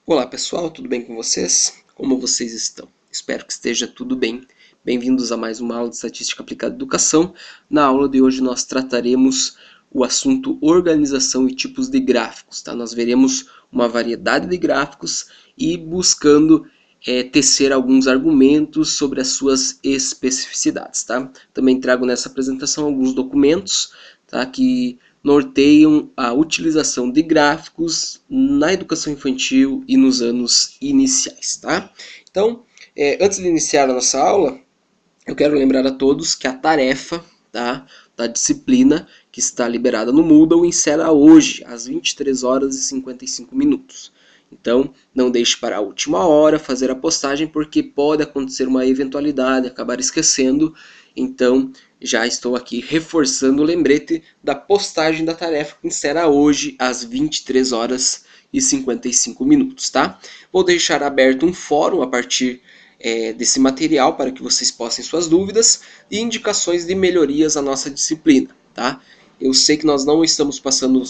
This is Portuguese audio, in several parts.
Olá pessoal, tudo bem com vocês? Como vocês estão? Espero que esteja tudo bem. Bem-vindos a mais uma aula de Estatística Aplicada à Educação. Na aula de hoje nós trataremos o assunto organização e tipos de gráficos. Tá? Nós veremos uma variedade de gráficos e buscando tecer alguns argumentos sobre as suas especificidades. Tá? Também trago nessa apresentação alguns documentos, tá, que norteiam a utilização de gráficos na educação infantil e nos anos iniciais. Tá? Então, antes de iniciar a nossa aula, eu quero lembrar a todos que a tarefa, tá, da disciplina que está liberada no Moodle encerra hoje, às 23 horas e 55 minutos. Então, não deixe para a última hora fazer a postagem, porque pode acontecer uma eventualidade, acabar esquecendo. Então, já estou aqui reforçando o lembrete da postagem da tarefa que encerra hoje, às 23 horas e 55 minutos, tá? Vou deixar aberto um fórum a partir desse material para que vocês postem suas dúvidas e indicações de melhorias à nossa disciplina, tá? Eu sei que nós não estamos passando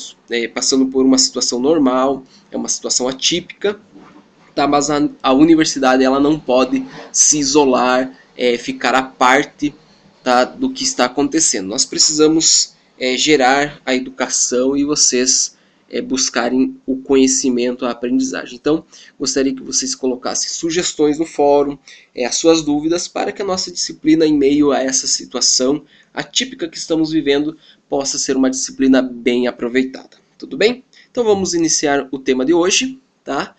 por uma situação normal, é uma situação atípica, tá? Mas a universidade ela não pode se isolar, ficar à parte, tá, do que está acontecendo. Nós precisamos gerar a educação e vocês buscarem o conhecimento, a aprendizagem. Então, gostaria que vocês colocassem sugestões no fórum, as suas dúvidas, para que a nossa disciplina, em meio a essa situação atípica que estamos vivendo, possa ser uma disciplina bem aproveitada. Tudo bem? Então vamos iniciar o tema de hoje, tá?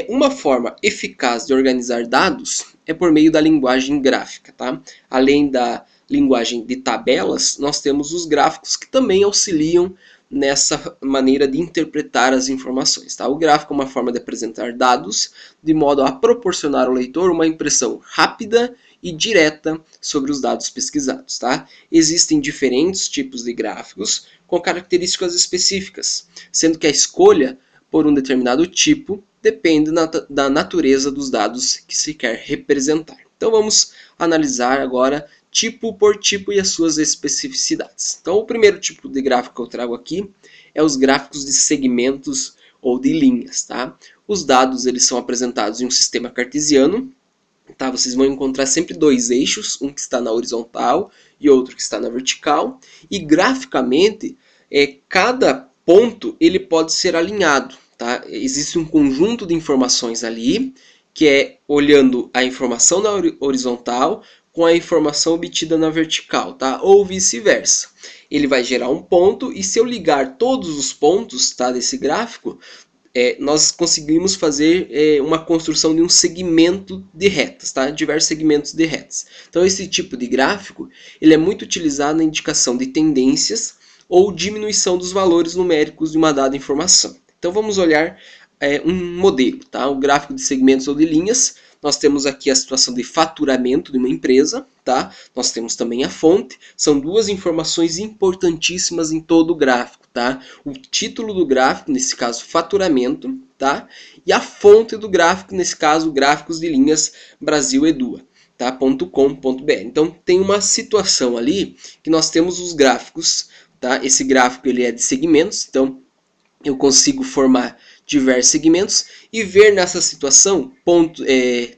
Uma forma eficaz de organizar dados é por meio da linguagem gráfica, tá? Além da linguagem de tabelas, nós temos os gráficos que também auxiliam nessa maneira de interpretar as informações. Tá? O gráfico é uma forma de apresentar dados de modo a proporcionar ao leitor uma impressão rápida e direta sobre os dados pesquisados. Tá? Existem diferentes tipos de gráficos com características específicas, sendo que a escolha por um determinado tipo depende da natureza dos dados que se quer representar. Então vamos analisar agora tipo por tipo e as suas especificidades. Então o primeiro tipo de gráfico que eu trago aqui é os gráficos de segmentos ou de linhas. Tá? Os dados eles são apresentados em um sistema cartesiano. Tá? Vocês vão encontrar sempre dois eixos, um que está na horizontal e outro que está na vertical. E graficamente, cada ponto ele pode ser alinhado. Tá? Existe um conjunto de informações ali, que é olhando a informação na horizontal com a informação obtida na vertical, tá? Ou vice-versa. Ele vai gerar um ponto e se eu ligar todos os pontos, tá, desse gráfico, nós conseguimos fazer uma construção de um segmento de retas, tá? Diversos segmentos de retas. Então esse tipo de gráfico ele é muito utilizado na indicação de tendências ou diminuição dos valores numéricos de uma dada informação. Então vamos olhar um modelo, tá? O gráfico de segmentos ou de linhas. Nós temos aqui a situação de faturamento de uma empresa, tá? Nós temos também a fonte. São duas informações importantíssimas em todo o gráfico, tá? O título do gráfico, nesse caso faturamento, tá? E a fonte do gráfico, nesse caso gráficos de linhas Brasil Edua. Tá? .com.br. Então tem uma situação ali que nós temos os gráficos, tá? Esse gráfico ele é de segmentos, então eu consigo formar diversos segmentos e ver nessa situação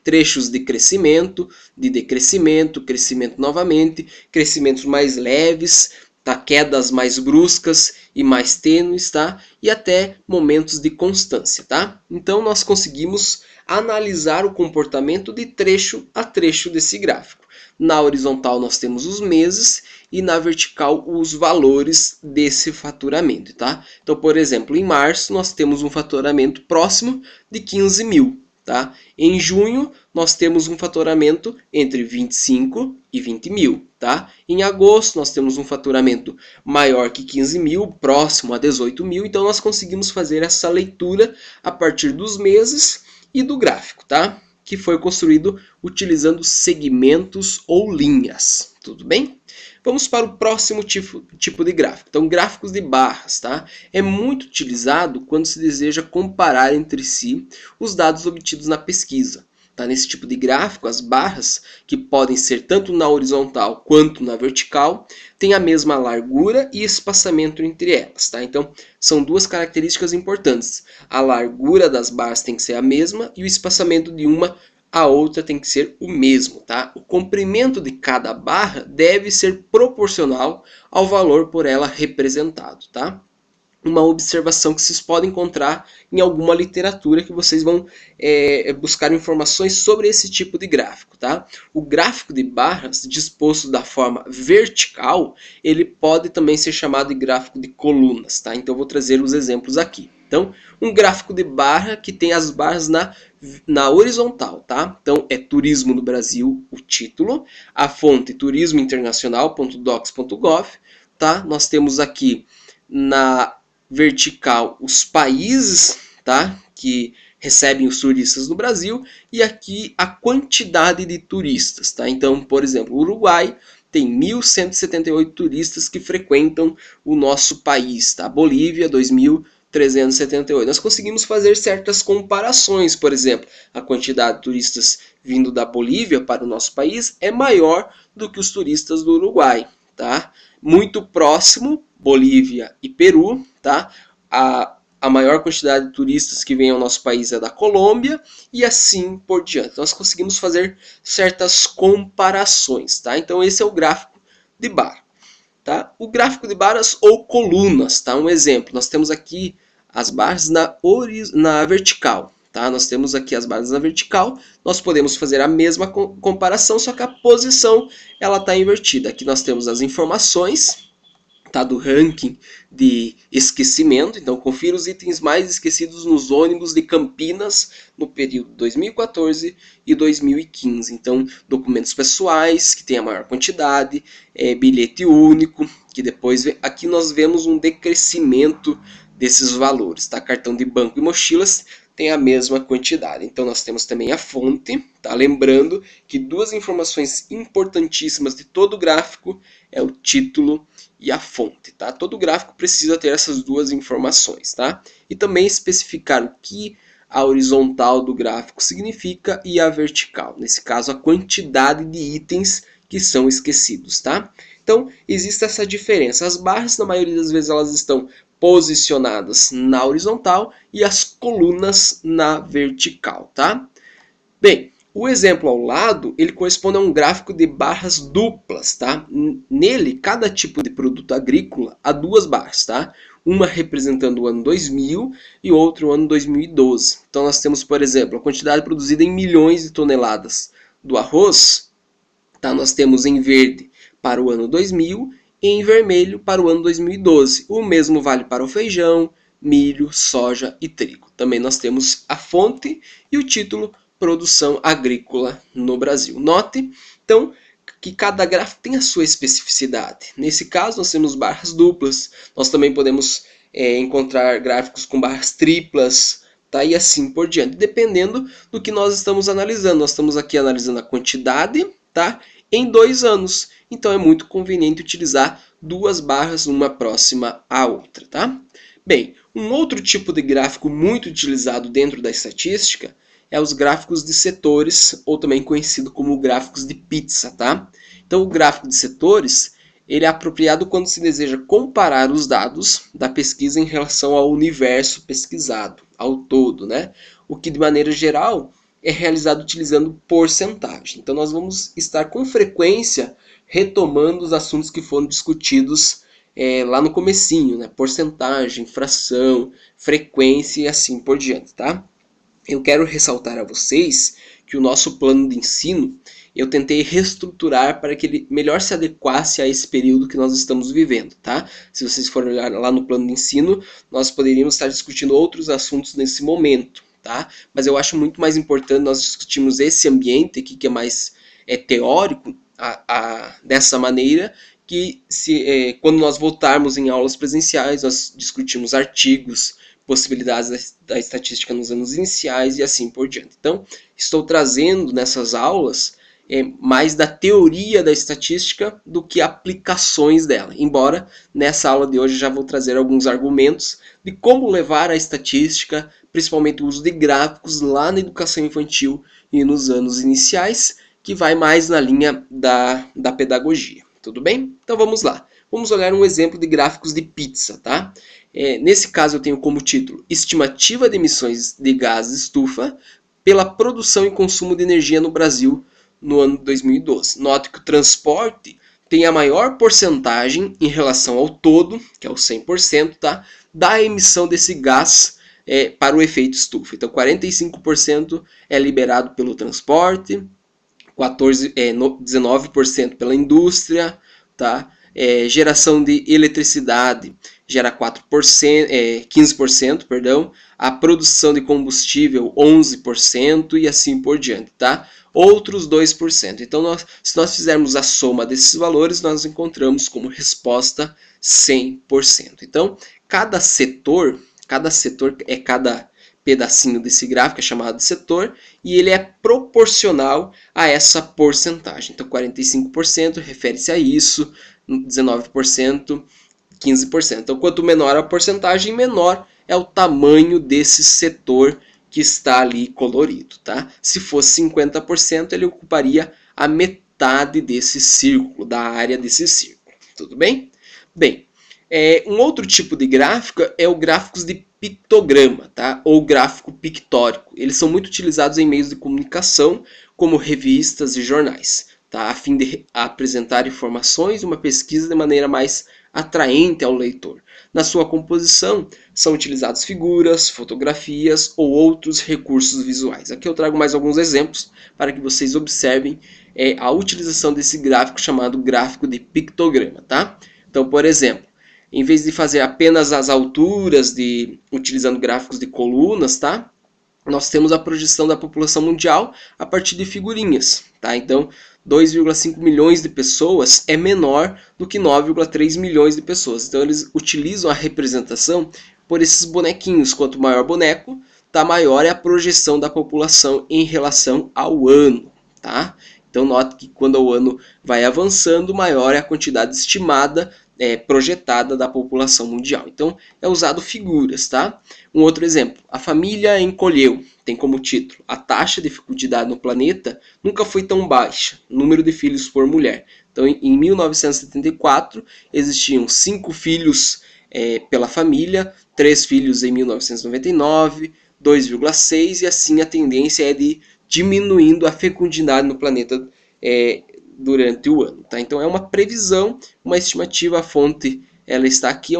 trechos de crescimento, de decrescimento, crescimento novamente, crescimentos mais leves, tá? Quedas mais bruscas e mais tênues, tá? E até momentos de constância. Tá? Então nós conseguimos analisar o comportamento de trecho a trecho desse gráfico. Na horizontal nós temos os meses e na vertical os valores desse faturamento. Tá? Então, por exemplo, em março nós temos um faturamento próximo de 15 mil. Tá? Em junho nós temos um faturamento entre 25 e 20 mil. Tá? Em agosto nós temos um faturamento maior que 15 mil, próximo a 18 mil. Então nós conseguimos fazer essa leitura a partir dos meses e do gráfico. Tá? Que foi construído utilizando segmentos ou linhas. Tudo bem? Vamos para o próximo tipo de gráfico. Então, gráficos de barras. Tá? É muito utilizado quando se deseja comparar entre si os dados obtidos na pesquisa. Tá? Nesse tipo de gráfico, as barras, que podem ser tanto na horizontal quanto na vertical, têm a mesma largura e espaçamento entre elas. Tá? Então, são duas características importantes. A largura das barras tem que ser a mesma e o espaçamento de uma a outra tem que ser o mesmo. Tá? O comprimento de cada barra deve ser proporcional ao valor por ela representado. Tá? Uma observação que vocês podem encontrar em alguma literatura que vocês vão buscar informações sobre esse tipo de gráfico. Tá? O gráfico de barras disposto da forma vertical, ele pode também ser chamado de gráfico de colunas. Tá? Então eu vou trazer os exemplos aqui. Então, um gráfico de barra que tem as barras na horizontal. Tá? Então, é Turismo no Brasil, o título. A fonte turismointernacional.docs.gov. Tá? Nós temos aqui na vertical os países, tá, que recebem os turistas no Brasil, e aqui a quantidade de turistas. Tá? Então, por exemplo, o Uruguai tem 1.178 turistas que frequentam o nosso país. Tá? Bolívia, 2.378. Nós conseguimos fazer certas comparações. Por exemplo, a quantidade de turistas vindo da Bolívia para o nosso país é maior do que os turistas do Uruguai. Tá? Muito próximo, Bolívia e Peru. Tá? A maior quantidade de turistas que vem ao nosso país é da Colômbia e assim por diante. Nós conseguimos fazer certas comparações. Tá? Então esse é o gráfico de barra. Tá? O gráfico de barras ou colunas. Tá? Um exemplo, nós temos aqui as barras na vertical. Tá? Nós temos aqui as barras na vertical, nós podemos fazer a mesma comparação, só que a posição ela está invertida. Aqui nós temos as informações, tá, do ranking de esquecimento. Então, confira os itens mais esquecidos nos ônibus de Campinas no período 2014 e 2015. Então, documentos pessoais, que tem a maior quantidade, bilhete único, que depois aqui nós vemos um decrescimento desses valores. Tá? Cartão de banco e mochilas tem a mesma quantidade. Então nós temos também a fonte, tá? Lembrando que duas informações importantíssimas de todo gráfico é o título e a fonte. Tá? Todo gráfico precisa ter essas duas informações. Tá? E também especificar o que a horizontal do gráfico significa e a vertical. Nesse caso, a quantidade de itens que são esquecidos. Tá? Então, existe essa diferença. As barras, na maioria das vezes, elas estão posicionadas na horizontal e as colunas na vertical, tá? Bem, o exemplo ao lado, ele corresponde a um gráfico de barras duplas, tá? Nele, cada tipo de produto agrícola há duas barras, tá? Uma representando o ano 2000 e outra o ano 2012. Então nós temos, por exemplo, a quantidade produzida em milhões de toneladas do arroz, tá? Nós temos em verde para o ano 2000 e em vermelho para o ano 2012. O mesmo vale para o feijão, milho, soja e trigo. Também nós temos a fonte e o título Produção Agrícola no Brasil. Note, então, que cada gráfico tem a sua especificidade. Nesse caso, nós temos barras duplas. Nós também podemos encontrar gráficos com barras triplas, tá? E assim por diante, dependendo do que nós estamos analisando. Nós estamos aqui analisando a quantidade, tá? Em 2 anos. Então é muito conveniente utilizar duas barras, uma próxima à outra. Tá? Bem, um outro tipo de gráfico muito utilizado dentro da estatística é os gráficos de setores, ou também conhecido como gráficos de pizza. Tá? Então o gráfico de setores ele é apropriado quando se deseja comparar os dados da pesquisa em relação ao universo pesquisado, ao todo, né? O que de maneira geral é realizado utilizando porcentagem. Então nós vamos estar com frequência retomando os assuntos que foram discutidos lá no comecinho, né? Porcentagem, fração, frequência e assim por diante. Tá? Eu quero ressaltar a vocês que o nosso plano de ensino eu tentei reestruturar para que ele melhor se adequasse a esse período que nós estamos vivendo. Tá? Se vocês forem olhar lá no plano de ensino, nós poderíamos estar discutindo outros assuntos nesse momento. Tá? Mas eu acho muito mais importante nós discutirmos esse ambiente aqui que é mais teórico dessa maneira, que quando nós voltarmos em aulas presenciais, nós discutimos artigos, possibilidades da estatística nos anos iniciais e assim por diante. Então, estou trazendo nessas aulas mais da teoria da estatística do que aplicações dela. Embora nessa aula de hoje já vou trazer alguns argumentos de como levar a estatística, principalmente o uso de gráficos lá na educação infantil e nos anos iniciais, que vai mais na linha da pedagogia. Tudo bem? Então vamos lá. Vamos olhar um exemplo de gráficos de pizza, tá? Nesse caso eu tenho como título Estimativa de emissões de gases estufa pela produção e consumo de energia no Brasil no ano 2012. Note que o transporte tem a maior porcentagem em relação ao todo, que é o 100%, tá? Da emissão desse gás para o efeito estufa. Então 45% é liberado pelo transporte, 19% pela indústria, tá? Geração de eletricidade gera 15%, perdão, a produção de combustível 11% e assim por diante, tá? Outros 2%. Então, se nós fizermos a soma desses valores, nós encontramos como resposta 100%. Então, cada setor é cada pedacinho desse gráfico, é chamado de setor, e ele é proporcional a essa porcentagem. Então, 45% refere-se a isso, 19%, 15%. Então, quanto menor a porcentagem, menor é o tamanho desse setor que está ali colorido, tá? Se fosse 50%, ele ocuparia a metade desse círculo, da área desse círculo. Tudo bem? Bem, um outro tipo de gráfico é o gráficos de pictograma, tá? Ou gráfico pictórico. Eles são muito utilizados em meios de comunicação, como revistas e jornais, tá? A fim de apresentar informações e uma pesquisa de maneira mais atraente ao leitor. Na sua composição, são utilizadas figuras, fotografias ou outros recursos visuais. Aqui eu trago mais alguns exemplos para que vocês observem a utilização desse gráfico chamado gráfico de pictograma, tá? Então, por exemplo, em vez de fazer apenas as alturas utilizando gráficos de colunas, tá? Nós temos a projeção da população mundial a partir de figurinhas, tá? Então, 2,5 milhões de pessoas é menor do que 9,3 milhões de pessoas. Então, eles utilizam a representação por esses bonequinhos. Quanto maior o boneco, tá, maior é a projeção da população em relação ao ano, tá? Então, note que quando o ano vai avançando, maior é a quantidade estimada projetada da população mundial. Então, é usado figuras, tá? Um outro exemplo, a família encolheu, tem como título, a taxa de fecundidade no planeta nunca foi tão baixa, número de filhos por mulher. Então, em 1974, existiam 5 filhos pela família, 3 filhos em 1999, 2,6, e assim a tendência é de diminuindo a fecundidade no planeta durante o ano, tá? Então é uma previsão, uma estimativa, a fonte ela está aqui,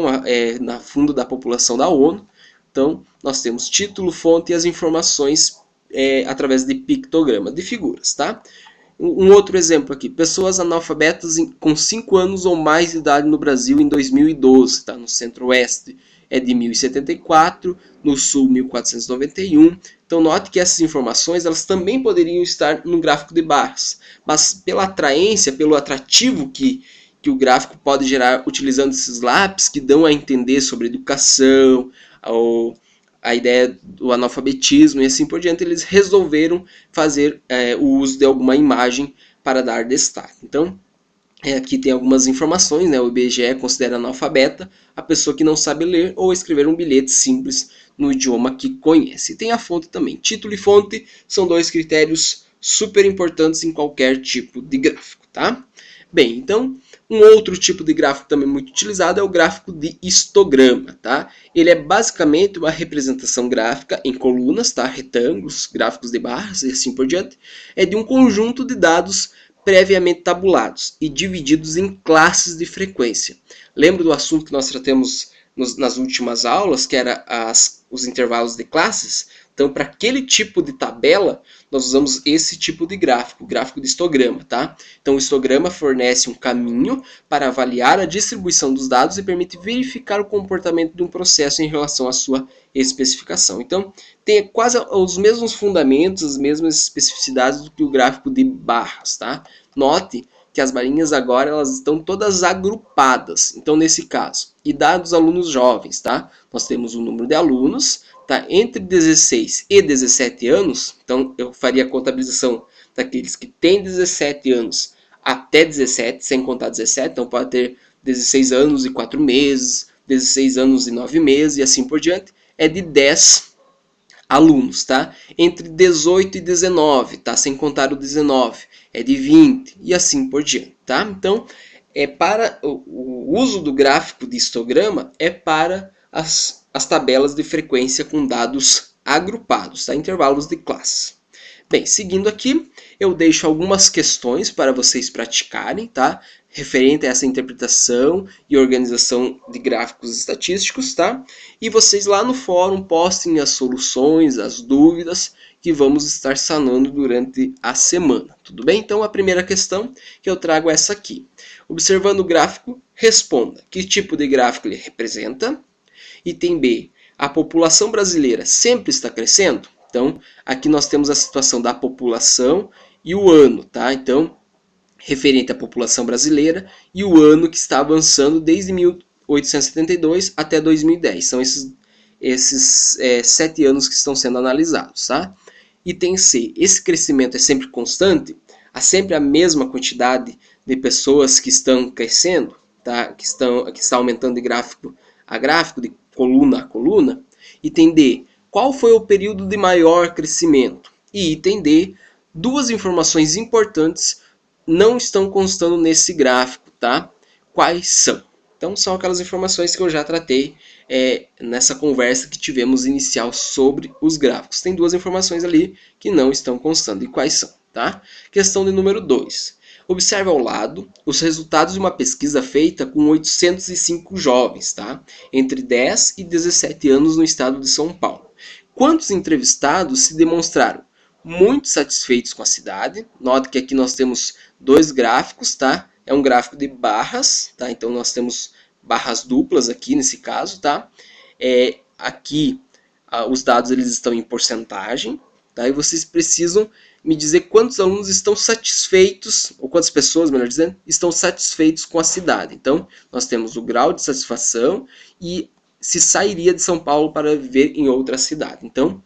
na fundo da população da ONU. Então nós temos título, fonte e as informações através de pictograma, de figuras, tá? Um outro exemplo aqui, pessoas analfabetas com 5 anos ou mais de idade no Brasil em 2012, tá? No centro-oeste é de 1074, no sul 1491. Então note que essas informações elas também poderiam estar no gráfico de barras, mas pela atraência, pelo atrativo que o gráfico pode gerar utilizando esses lápis que dão a entender sobre educação, ou a ideia do analfabetismo e assim por diante, eles resolveram fazer o uso de alguma imagem para dar destaque. Então, aqui tem algumas informações, né? O IBGE considera analfabeta a pessoa que não sabe ler ou escrever um bilhete simples no idioma que conhece. E tem a fonte também. Título e fonte são 2 critérios super importantes em qualquer tipo de gráfico, tá? Bem, então, um outro tipo de gráfico também muito utilizado é o gráfico de histograma, tá? Ele é basicamente uma representação gráfica em colunas, tá? Retângulos, gráficos de barras e assim por diante. É de um conjunto de dados previamente tabulados e divididos em classes de frequência. Lembra do assunto que nós tratamos nas últimas aulas, que era os intervalos de classes? Então, para aquele tipo de tabela, nós usamos esse tipo de gráfico, o gráfico de histograma, tá? Então, o histograma fornece um caminho para avaliar a distribuição dos dados e permite verificar o comportamento de um processo em relação à sua especificação. Então, tem quase os mesmos fundamentos, as mesmas especificidades do que o gráfico de barras, tá? Note que as balinhas agora elas estão todas agrupadas. Então, nesse caso, idade dos alunos jovens, tá? Nós temos um número de alunos, tá? Entre 16 e 17 anos. Então, eu faria a contabilização daqueles que têm 17 anos até 17, sem contar 17. Então, pode ter 16 anos e 4 meses, 16 anos e 9 meses e assim por diante. É de 10 alunos, tá? Entre 18 e 19, tá? Sem contar o 19, é de 20 e assim por diante, tá? Então, para o uso do gráfico de histograma é para as tabelas de frequência com dados agrupados, tá? Intervalos de classe. Bem, seguindo aqui, eu deixo algumas questões para vocês praticarem, tá? Referente a essa interpretação e organização de gráficos estatísticos, tá? E vocês lá no fórum postem as soluções, as dúvidas que vamos estar sanando durante a semana, tudo bem? Então, a primeira questão que eu trago é essa aqui. Observando o gráfico, responda que tipo de gráfico ele representa. Item B, a população brasileira sempre está crescendo? Então, aqui nós temos a situação da população e o ano, tá? Então, referente à população brasileira e o ano que está avançando desde 1872 até 2010. São esses 7 anos que estão sendo analisados, tá? Item C, esse crescimento é sempre constante? Há sempre a mesma quantidade de pessoas que estão crescendo, tá? que está aumentando de gráfico a gráfico, de coluna a coluna? Item D, qual foi o período de maior crescimento? E item D, duas informações importantes não estão constando nesse gráfico, tá? Quais são? Então, são aquelas informações que eu já tratei nessa conversa que tivemos inicial sobre os gráficos. Tem duas informações ali que não estão constando. E quais são? Tá? Questão de número 2. Observe ao lado os resultados de uma pesquisa feita com 805 jovens, tá? Entre 10 e 17 anos no estado de São Paulo. Quantos entrevistados se demonstraram muito satisfeitos com a cidade? Note que aqui nós temos dois gráficos, tá? É um gráfico de barras, tá? Então nós temos barras duplas aqui nesse caso, tá? Aqui os dados eles estão em porcentagem, tá? E vocês precisam me dizer quantos alunos estão satisfeitos, ou quantas pessoas, melhor dizendo, estão satisfeitos com a cidade. Então, nós temos o grau de satisfação e se sairia de São Paulo para viver em outra cidade. Então,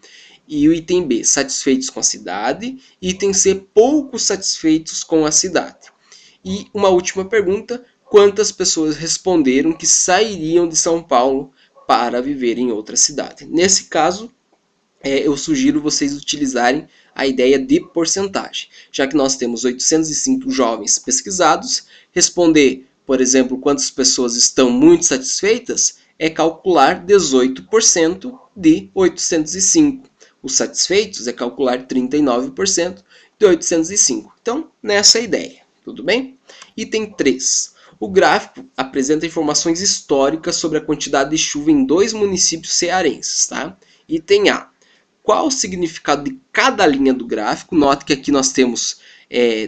e o item B, satisfeitos com a cidade. Item C, pouco satisfeitos com a cidade. E uma última pergunta, quantas pessoas responderam que sairiam de São Paulo para viver em outra cidade? Nesse caso, eu sugiro vocês utilizarem a ideia de porcentagem. Já que nós temos 805 jovens pesquisados, responder, por exemplo, quantas pessoas estão muito satisfeitas, é calcular 18% de 805. Os satisfeitos é calcular 39% de 805. Então, nessa ideia, tudo bem? Item 3. O gráfico apresenta informações históricas sobre a quantidade de chuva em 2 municípios cearenses, tá? Item A. Qual o significado de cada linha do gráfico? Note que aqui nós temos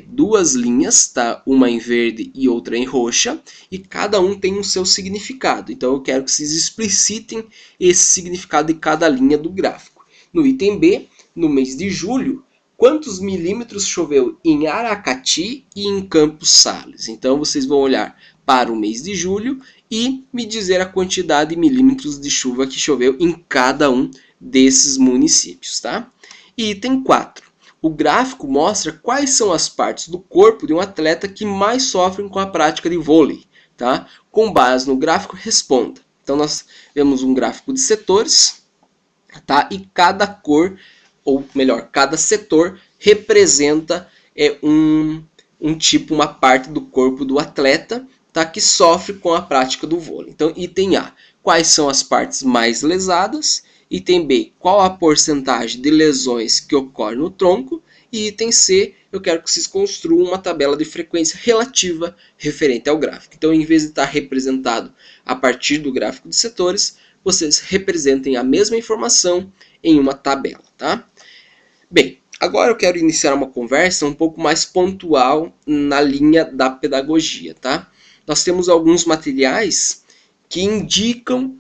duas linhas, tá? Uma em verde e outra em roxa, e cada um tem o seu significado. Então eu quero que vocês explicitem esse significado de cada linha do gráfico. No item B, no mês de julho, quantos milímetros choveu em Aracati e em Campos Sales? Então vocês vão olhar para o mês de julho e me dizer a quantidade de milímetros de chuva que choveu em cada um desses municípios, tá? E item 4. O gráfico mostra quais são as partes do corpo de um atleta que mais sofrem com a prática de vôlei, tá? Com base no gráfico, responda. Então nós vemos um gráfico de setores, tá? E cada cor, ou melhor, cada setor representa um tipo, uma parte do corpo do atleta, tá? Que sofre com a prática do vôlei. Então, item A. Quais são as partes mais lesadas? Item B, qual a porcentagem de lesões que ocorre no tronco? E item C, eu quero que vocês construam uma tabela de frequência relativa referente ao gráfico. Então, em vez de estar representado a partir do gráfico de setores, vocês representem a mesma informação em uma tabela, tá? Bem, agora eu quero iniciar uma conversa um pouco mais pontual na linha da pedagogia, tá? Nós temos alguns materiais que indicam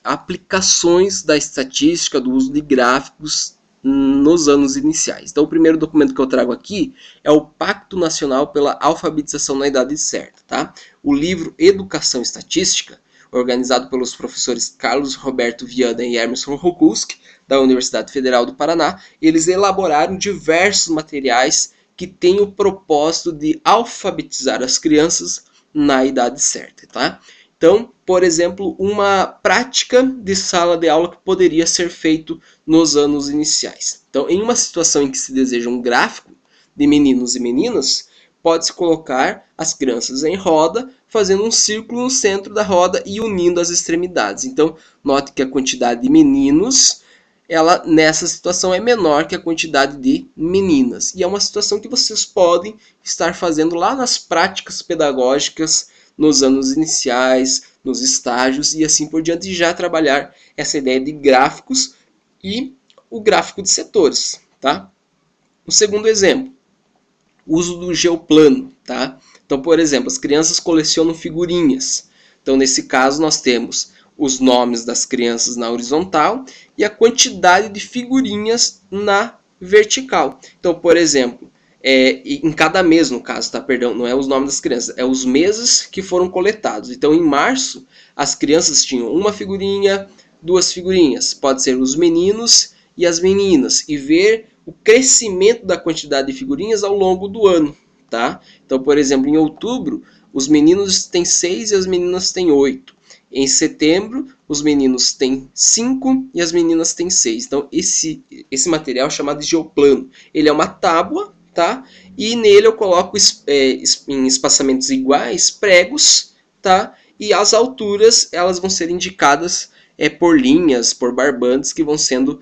aplicações da estatística, do uso de gráficos nos anos iniciais. Então, o primeiro documento que eu trago aqui é o Pacto Nacional pela Alfabetização na Idade Certa. Tá? O livro Educação Estatística, organizado pelos professores Carlos Roberto Viana e Emerson Rokuski, da Universidade Federal do Paraná, eles elaboraram diversos materiais que têm o propósito de alfabetizar as crianças na idade certa. Tá? Então, por exemplo, uma prática de sala de aula que poderia ser feito nos anos iniciais. Então, em uma situação em que se deseja um gráfico de meninos e meninas, pode-se colocar as crianças em roda, fazendo um círculo no centro da roda e unindo as extremidades. Então, note que a quantidade de meninos, ela nessa situação é menor que a quantidade de meninas. E é uma situação que vocês podem estar fazendo lá nas práticas pedagógicas, nos anos iniciais, nos estágios e assim por diante, já trabalhar essa ideia de gráficos e o gráfico de setores. Tá? O segundo exemplo, o uso do geoplano. Tá? Então, por exemplo, as crianças colecionam figurinhas. Então, nesse caso, nós temos os nomes das crianças na horizontal e a quantidade de figurinhas na vertical. Então, por exemplo, em cada mês, no caso, tá? Perdão, não é os nomes das crianças, é os meses que foram coletados. Então, em março, as crianças tinham uma figurinha, duas figurinhas. Pode ser os meninos e as meninas. E ver o crescimento da quantidade de figurinhas ao longo do ano. Tá? Então, por exemplo, em outubro, os meninos têm 6 e as meninas têm 8. Em setembro, os meninos têm 5 e as meninas têm 6. Então, esse material é chamado de geoplano. Ele é uma tábua, tá? E nele eu coloco em espaçamentos iguais pregos, tá? E as alturas elas vão ser indicadas por linhas, por barbantes que vão sendo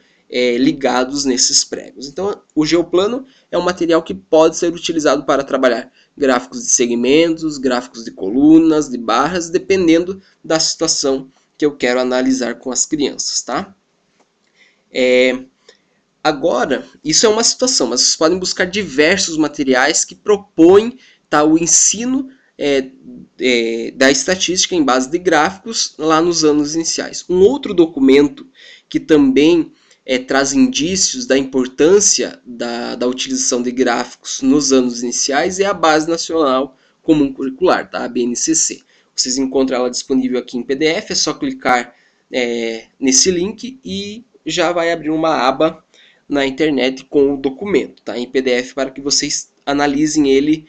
ligados nesses pregos. Então, o geoplano é um material que pode ser utilizado para trabalhar gráficos de segmentos, gráficos de colunas, de barras, dependendo da situação que eu quero analisar com as crianças. Tá? Agora, isso é uma situação, mas vocês podem buscar diversos materiais que propõem o ensino da estatística em base de gráficos lá nos anos iniciais. Um outro documento que também traz indícios da importância da utilização de gráficos nos anos iniciais é a Base Nacional Comum Curricular, tá? A BNCC. Vocês encontram ela disponível aqui em PDF, é só clicar nesse link e já vai abrir uma aba na internet com o documento, tá? Em PDF, para que vocês analisem ele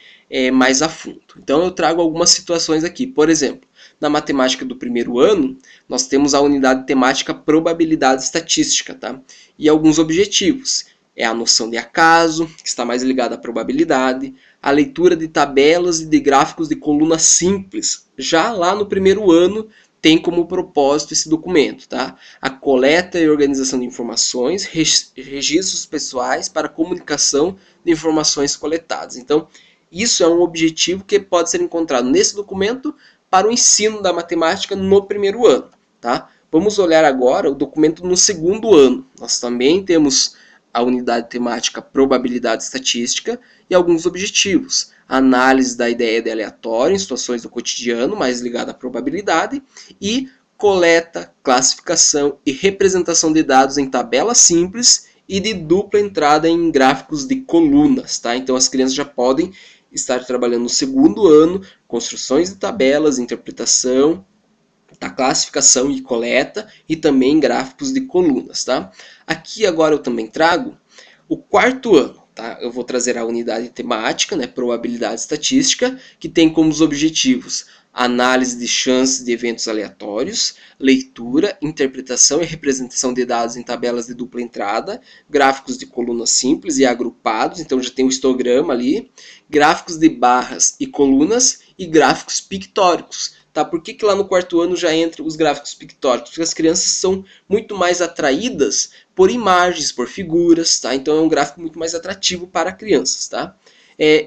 mais a fundo. Então eu trago algumas situações aqui. Por exemplo, na matemática do primeiro ano, nós temos a unidade temática probabilidade estatística, tá? E alguns objetivos. É a noção de acaso, que está mais ligada à probabilidade, a leitura de tabelas e de gráficos de coluna simples. Já lá no primeiro ano, tem como propósito esse documento, tá? A coleta e organização de informações, registros pessoais para comunicação de informações coletadas. Então, isso é um objetivo que pode ser encontrado nesse documento para o ensino da matemática no primeiro ano. Tá? Vamos olhar agora o documento no segundo ano. Nós também temos a unidade temática probabilidade estatística e alguns objetivos. Análise da ideia de aleatório em situações do cotidiano, mais ligada à probabilidade, e coleta, classificação e representação de dados em tabelas simples e de dupla entrada em gráficos de colunas. Tá? Então as crianças já podem estar trabalhando no segundo ano, construções de tabelas, interpretação, classificação e coleta, e também gráficos de colunas. Tá? Aqui agora eu também trago o quarto ano. Tá? Eu vou trazer a unidade temática, probabilidade estatística, que tem como os objetivos análise de chances de eventos aleatórios, leitura, interpretação e representação de dados em tabelas de dupla entrada, gráficos de colunas simples e agrupados, então já tem o histograma ali, gráficos de barras e colunas e gráficos pictóricos. Tá? Por que lá no quarto ano já entra os gráficos pictóricos? Porque as crianças são muito mais atraídas por imagens, por figuras, tá? Então é um gráfico muito mais atrativo para crianças. Tá?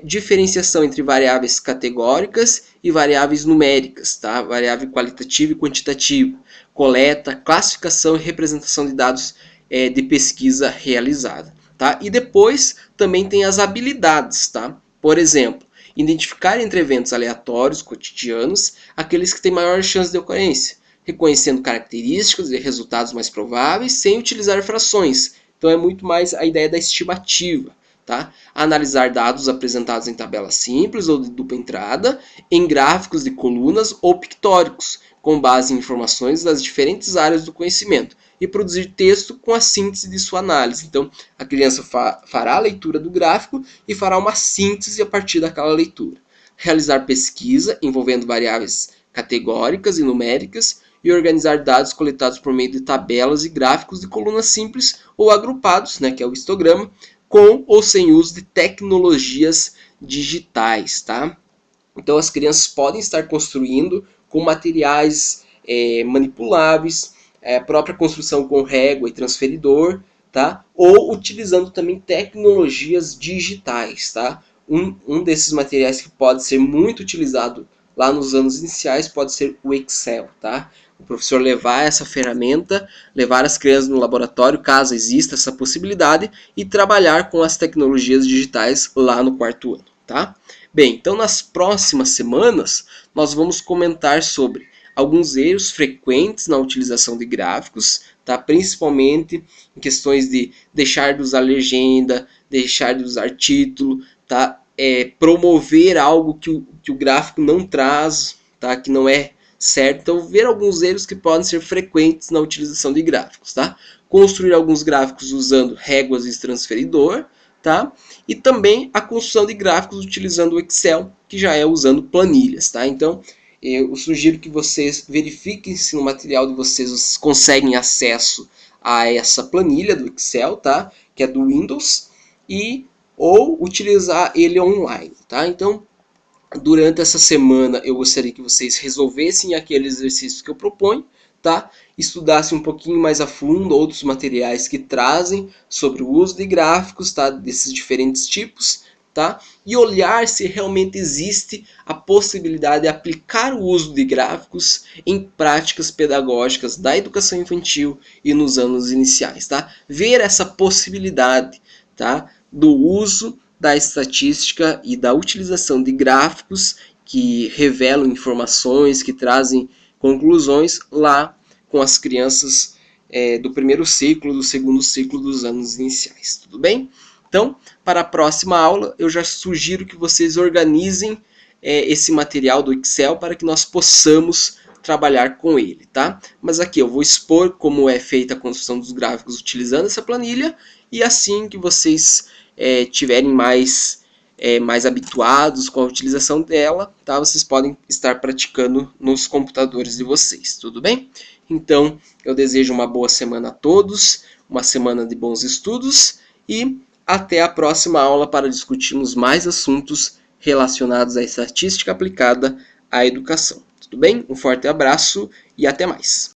Diferenciação entre variáveis categóricas e variáveis numéricas, tá? Variável qualitativa e quantitativa, coleta, classificação e representação de dados de pesquisa realizada. Tá? E depois também tem as habilidades, tá? Por exemplo, identificar entre eventos aleatórios cotidianos aqueles que têm maior chance de ocorrência, reconhecendo características e resultados mais prováveis sem utilizar frações, Então é muito mais a ideia da estimativa. Tá? Analisar dados apresentados em tabela simples ou de dupla entrada, em gráficos de colunas ou pictóricos, com base em informações das diferentes áreas do conhecimento, e produzir texto com a síntese de sua análise. Então, a criança fará a leitura do gráfico e fará uma síntese a partir daquela leitura. Realizar pesquisa envolvendo variáveis categóricas e numéricas e organizar dados coletados por meio de tabelas e gráficos de colunas simples ou agrupados, né, que é o histograma, com ou sem uso de tecnologias digitais, tá? Então as crianças podem estar construindo com materiais manipuláveis, a própria construção com régua e transferidor, tá? Ou utilizando também tecnologias digitais, tá? Um desses materiais que pode ser muito utilizado lá nos anos iniciais pode ser o Excel, tá? O professor levar essa ferramenta, levar as crianças no laboratório, caso exista essa possibilidade, e trabalhar com as tecnologias digitais lá no quarto ano, tá? Bem, então nas próximas semanas nós vamos comentar sobre alguns erros frequentes na utilização de gráficos, tá? Principalmente em questões de deixar de usar legenda, deixar de usar título, tá? Promover algo que o gráfico não traz, tá? Que não é certo. Então, ver alguns erros que podem ser frequentes na utilização de gráficos, tá? Construir alguns gráficos usando réguas e transferidor, tá? E também a construção de gráficos utilizando o Excel, que já é usando planilhas, tá? Então, eu sugiro que vocês verifiquem se no material de vocês conseguem acesso a essa planilha do Excel, tá? Que é do Windows, ou utilizar ele online, tá? Então, durante essa semana eu gostaria que vocês resolvessem aqueles exercícios que eu proponho, tá? Estudassem um pouquinho mais a fundo outros materiais que trazem sobre o uso de gráficos, tá? Desses diferentes tipos, tá? E olhar se realmente existe a possibilidade de aplicar o uso de gráficos em práticas pedagógicas da educação infantil e nos anos iniciais, tá? Ver essa possibilidade, tá? Do uso da estatística e da utilização de gráficos que revelam informações, que trazem conclusões lá com as crianças do primeiro ciclo, do segundo ciclo dos anos iniciais. Tudo bem? Então, para a próxima aula, eu já sugiro que vocês organizem esse material do Excel para que nós possamos trabalhar com ele, tá? Mas aqui eu vou expor como é feita a construção dos gráficos utilizando essa planilha, e assim que vocês tiverem mais habituados com a utilização dela, tá? Vocês podem estar praticando nos computadores de vocês, tudo bem? Então, eu desejo uma boa semana a todos, uma semana de bons estudos, e até a próxima aula para discutirmos mais assuntos relacionados à estatística aplicada à educação. Tudo bem? Um forte abraço e até mais!